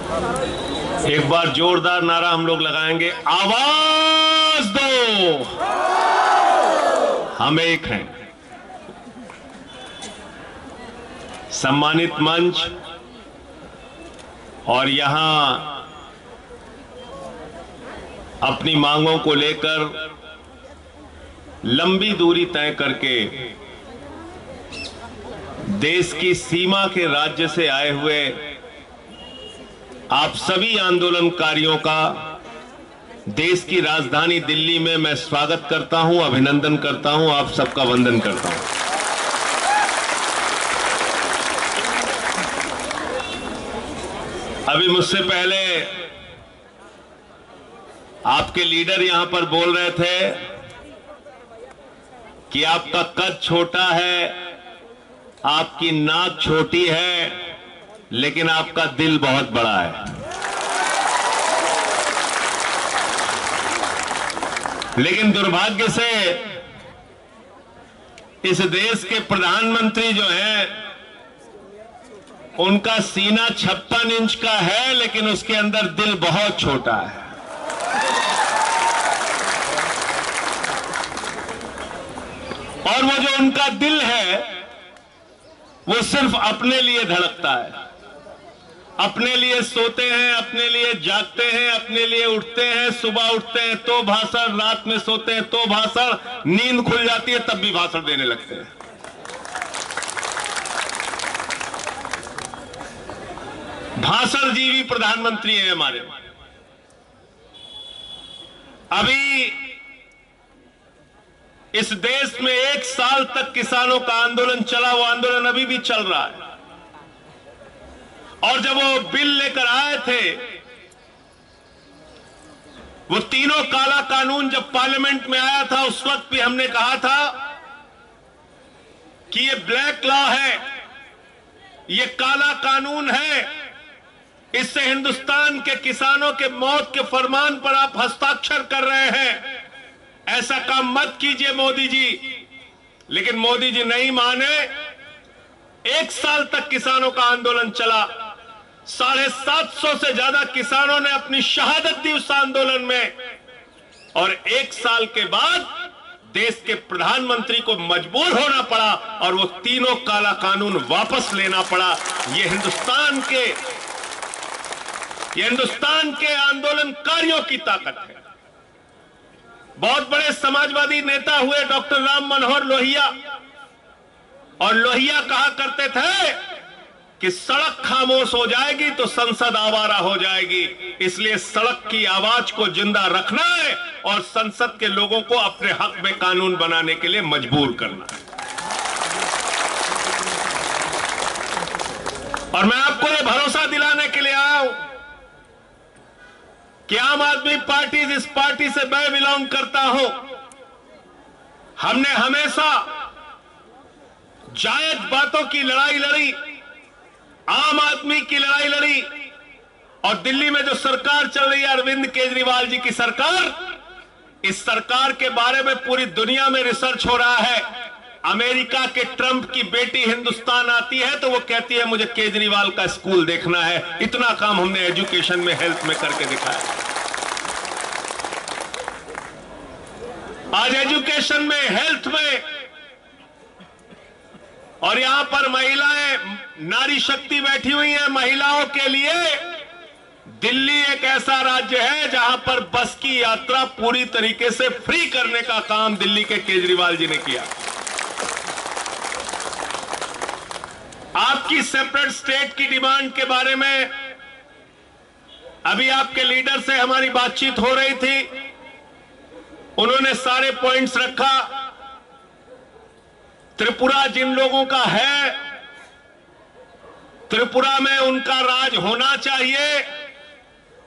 एक बार जोरदार नारा हम लोग लगाएंगे, आवाज दो, हम एक हैं। सम्मानित मंच और यहां अपनी मांगों को लेकर लंबी दूरी तय करके देश की सीमा के राज्य से आए हुए आप सभी आंदोलनकारियों का देश की राजधानी दिल्ली में मैं स्वागत करता हूं, अभिनंदन करता हूं, आप सबका वंदन करता हूं। अभी मुझसे पहले आपके लीडर यहां पर बोल रहे थे कि आपका कद छोटा है, आपकी नाक छोटी है, लेकिन आपका दिल बहुत बड़ा है। लेकिन दुर्भाग्य से इस देश के प्रधानमंत्री जो हैं, उनका सीना 56 इंच का है, लेकिन उसके अंदर दिल बहुत छोटा है। और वो जो उनका दिल है वो सिर्फ अपने लिए धड़कता है, अपने लिए सोते हैं, अपने लिए जागते हैं, अपने लिए उठते हैं। सुबह उठते हैं तो भाषण, रात में सोते हैं तो भाषण, नींद खुल जाती है तब भी भाषण देने लगते हैं। भाषण जीवी प्रधानमंत्री हैं हमारे। अभी इस देश में 1 साल तक किसानों का आंदोलन चला, वो आंदोलन अभी भी चल रहा है। और जब वो बिल लेकर आए थे, वो तीनों काला कानून जब पार्लियामेंट में आया था, उस वक्त भी हमने कहा था कि ये ब्लैक लॉ है, ये काला कानून है, इससे हिंदुस्तान के किसानों के मौत के फरमान पर आप हस्ताक्षर कर रहे हैं, ऐसा काम मत कीजिए मोदी जी। लेकिन मोदी जी नहीं माने। 1 साल तक किसानों का आंदोलन चला, 750 से ज्यादा किसानों ने अपनी शहादत दी उस आंदोलन में। और 1 साल के बाद देश के प्रधानमंत्री को मजबूर होना पड़ा और वो तीनों काला कानून वापस लेना पड़ा। ये हिंदुस्तान के आंदोलनकारियों की ताकत है। बहुत बड़े समाजवादी नेता हुए डॉक्टर राम मनोहर लोहिया, और लोहिया कहा करते थे कि सड़क खामोश हो जाएगी तो संसद आवारा हो जाएगी। इसलिए सड़क की आवाज को जिंदा रखना है और संसद के लोगों को अपने हक में कानून बनाने के लिए मजबूर करना है। और मैं आपको ये भरोसा दिलाने के लिए आया हूं कि आम आदमी पार्टी, जिस पार्टी से मैं बिलोंग करता हूं, हमने हमेशा जायज बातों की लड़ाई लड़ी, आम आदमी की लड़ाई लड़ी। और दिल्ली में जो सरकार चल रही है अरविंद केजरीवाल जी की सरकार, इस सरकार के बारे में पूरी दुनिया में रिसर्च हो रहा है। अमेरिका के ट्रंप की बेटी हिंदुस्तान आती है तो वो कहती है मुझे केजरीवाल का स्कूल देखना है। इतना काम हमने एजुकेशन में, हेल्थ में करके दिखाया। आज एजुकेशन में, हेल्थ में, और यहां पर महिलाएं, नारी शक्ति बैठी हुई है। महिलाओं के लिए दिल्ली एक ऐसा राज्य है जहां पर बस की यात्रा पूरी तरीके से फ्री करने का काम दिल्ली के केजरीवाल जी ने किया। आपकी सेपरेट स्टेट की डिमांड के बारे में अभी आपके लीडर से हमारी बातचीत हो रही थी, उन्होंने सारे पॉइंट्स रखा। त्रिपुरा जिन लोगों का है, त्रिपुरा में उनका राज होना चाहिए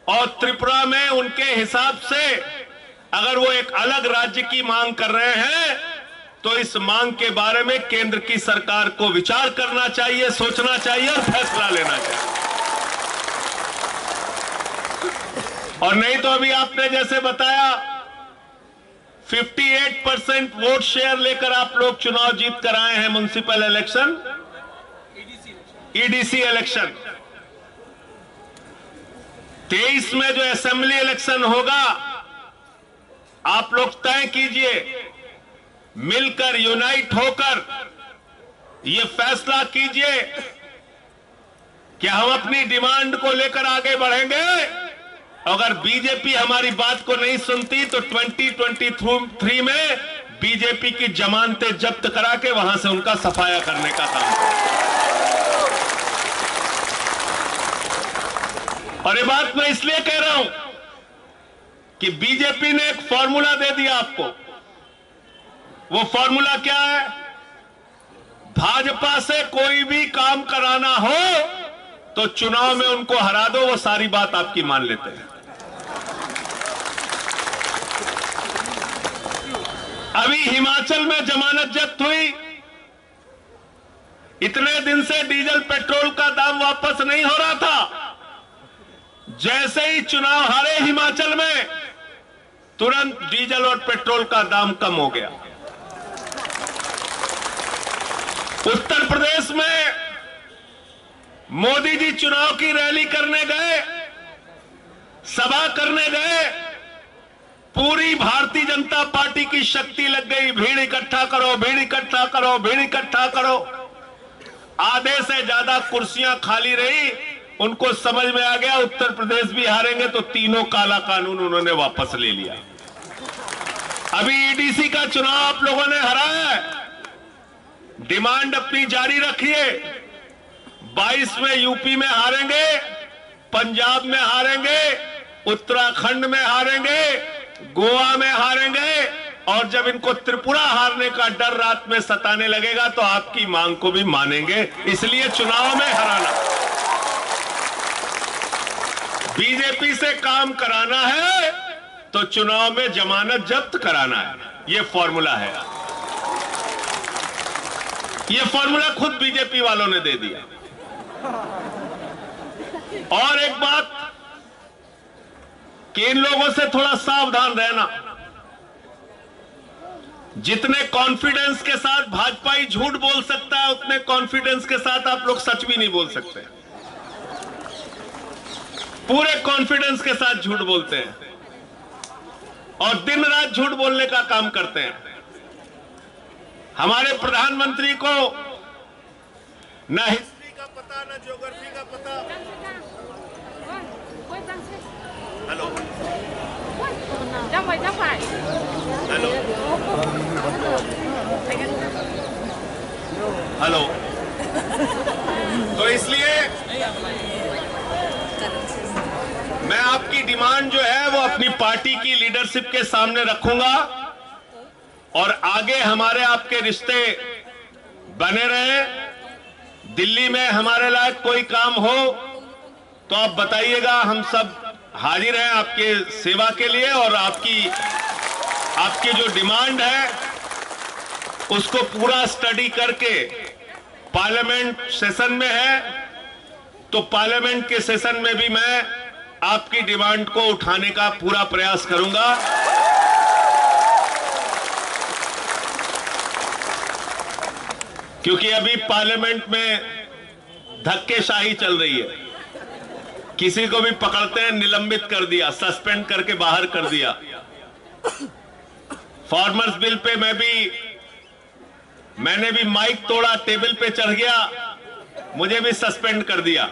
और त्रिपुरा में उनके हिसाब से अगर वो एक अलग राज्य की मांग कर रहे हैं तो इस मांग के बारे में केंद्र की सरकार को विचार करना चाहिए, सोचना चाहिए और फैसला लेना चाहिए। और नहीं तो अभी आपने जैसे बताया 58% वोट शेयर लेकर आप लोग चुनाव जीत कर आए हैं म्युनिसिपल इलेक्शन, ईडीसी इलेक्शन। 23 में जो असेंबली इलेक्शन होगा, आप लोग तय कीजिए, मिलकर यूनाइट होकर ये फैसला कीजिए कि हम अपनी डिमांड को लेकर आगे बढ़ेंगे। अगर बीजेपी हमारी बात को नहीं सुनती तो 2023 में बीजेपी की जमानतें जब्त करा के वहां से उनका सफाया करने का काम करें। और ये बात मैं इसलिए कह रहा हूं कि बीजेपी ने एक फॉर्मूला दे दिया आपको। वो फॉर्मूला क्या है? भाजपा से कोई भी काम कराना हो तो चुनाव में उनको हरा दो, वो सारी बात आपकी मान लेते हैं। अभी हिमाचल में जमानत जब्त हुई, इतने दिन से डीजल पेट्रोल का दाम वापस नहीं हो रहा था। जैसे ही चुनाव हारे हिमाचल में, तुरंत डीजल और पेट्रोल का दाम कम हो गया। उत्तर प्रदेश में मोदी जी चुनाव की रैली करने गए, सभा करने गए, पूरी भारतीय जनता पार्टी की शक्ति लग गई, भीड़ इकट्ठा करो, भीड़ इकट्ठा करो, भीड़ इकट्ठा करो। आधे से ज्यादा कुर्सियां खाली रही। उनको समझ में आ गया उत्तर प्रदेश भी हारेंगे, तो तीनों काला कानून उन्होंने वापस ले लिया। अभी ईडीसी का चुनाव आप लोगों ने हराया है, डिमांड अपनी जारी रखिए। 22 में यूपी में हारेंगे, पंजाब में हारेंगे, उत्तराखंड में हारेंगे, गोवा में हारेंगे, और जब इनको त्रिपुरा हारने का डर रात में सताने लगेगा तो आपकी मांग को भी मानेंगे। इसलिए चुनाव में हराना, बीजेपी से काम कराना है तो चुनाव में जमानत जब्त कराना है। यह फॉर्मूला है, यह फॉर्मूला खुद बीजेपी वालों ने दे दिया। और एक बात कि इन लोगों से थोड़ा सावधान रहना। जितने कॉन्फिडेंस के साथ भाजपा झूठ बोल सकता है, उतने कॉन्फिडेंस के साथ आप लोग सच भी नहीं बोल सकते। पूरे कॉन्फिडेंस के साथ झूठ बोलते हैं और दिन रात झूठ बोलने का काम करते हैं। हमारे प्रधानमंत्री को न हिस्ट्री का पता, न ज्योग्राफी का पता। Hello hello hello. तो इसलिए मैं आपकी डिमांड जो है वो अपनी पार्टी की लीडरशिप के सामने रखूंगा, और आगे हमारे आपके रिश्ते बने रहे। दिल्ली में हमारे लायक कोई काम हो तो आप बताइएगा, हम सब हाजिर हैं आपके सेवा के लिए। और आपकी जो डिमांड है उसको पूरा स्टडी करके, पार्लियामेंट सेशन में है तो पार्लियामेंट के सेशन में भी मैं आपकी डिमांड को उठाने का पूरा प्रयास करूंगा। क्योंकि अभी पार्लियामेंट में धक्केशाही चल रही है। किसी को भी पकड़ते हैं, निलंबित कर दिया, सस्पेंड करके बाहर कर दिया। फार्मर्स बिल पे मैंने भी माइक तोड़ा, टेबल पे चढ़ गया, मुझे भी सस्पेंड कर दिया।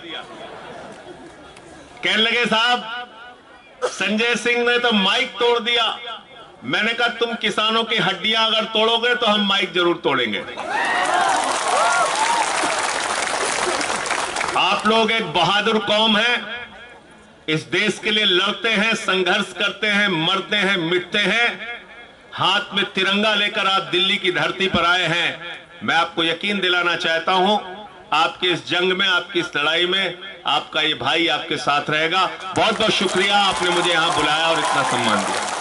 कहने लगे साहब संजय सिंह ने तो माइक तोड़ दिया। मैंने कहा तुम किसानों की हड्डियां अगर तोड़ोगे तो हम माइक जरूर तोड़ेंगे। आप लोग एक बहादुर कौम है, इस देश के लिए लड़ते हैं, संघर्ष करते हैं, मरते हैं, मिटते हैं। हाथ में तिरंगा लेकर आप दिल्ली की धरती पर आए हैं। मैं आपको यकीन दिलाना चाहता हूं, आपके इस जंग में, आपकी इस लड़ाई में आपका ये भाई आपके साथ रहेगा। बहुत बहुत शुक्रिया, आपने मुझे यहां बुलाया और इतना सम्मान दिया।